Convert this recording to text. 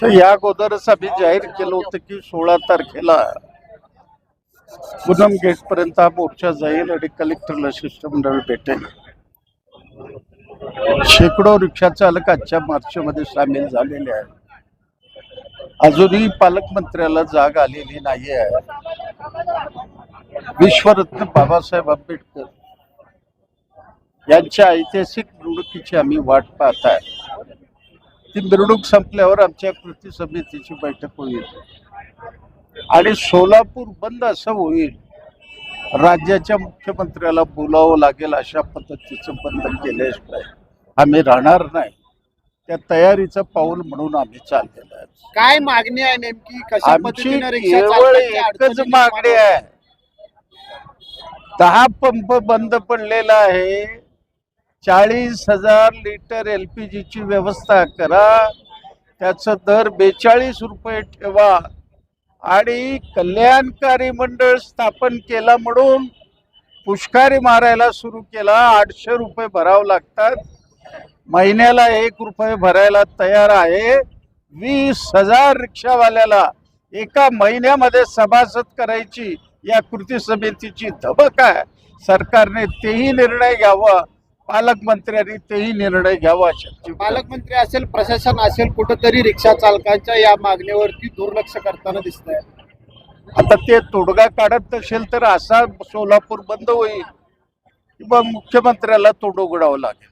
तर या अगोदरच आम्ही जाहीर केलं होतं की 16 तारखेला पूनम गेट पर्यंत हा मोर्चा जाईल आणि कलेक्टरला शिष्टमंडळ भेटेल. शेकडो रिक्षा चालक आजच्या मार्चमध्ये सामील झालेले आहेत. अजूनही पालकमंत्र्याला जाग आलेली नाही आहे. विश्वरत्न बाबासाहेब आंबेडकर यांच्या ऐतिहासिक मिरवणुकीची आम्ही वाट पाहत आहे. ती मिरवणूक संपल्यावर आमच्या कृती समितीची बैठक होईल आणि सोलापूर बंद असं होईल. राज्याच्या मुख्यमंत्र्याला बोलावं लागेल अशा पद्धतीचं बंद केल्याशिवाय आम्ही राहणार नाही. त्या तयारीचं पाऊल म्हणून आम्ही चाललेलं आहे. काय मागणी आहे नेमकी? कशा आमची पद्धतीने रिक्षा केवळ चालकांच्या एकच अडचणी मागणी आहे. 10 पंप बंद पडलेला आहे. 40,000 लिटर LPG ची व्यवस्था करा. त्याचा दर 42 रुपये ठेवा आणि कल्याणकारी मंडळ स्थापन केला म्हणून पुष्कारी मारायला सुरू केला. 800 रुपये भरावं लागतात. महिन्याला 1 रुपये भरायला तयार आहे. 20,000 रिक्षावाल्याला एका महिन्यामध्ये सभासद करायची या कृती समितीची धमक आहे. सरकारने तेही निर्णय घ्यावा, पालकमंत्र्यांनी तेही निर्णय घ्यावा. पालकमंत्री असेल, प्रशासन असेल, कुठंतरी रिक्षा चालकांच्या या मागणीवरती दुर्लक्ष करताना दिसत आहे. आता ते तोडगा काढत नसेल तर असा सोलापूर बंद होईल. मग मुख्यमंत्र्याला तोंड उघडावं लागेल.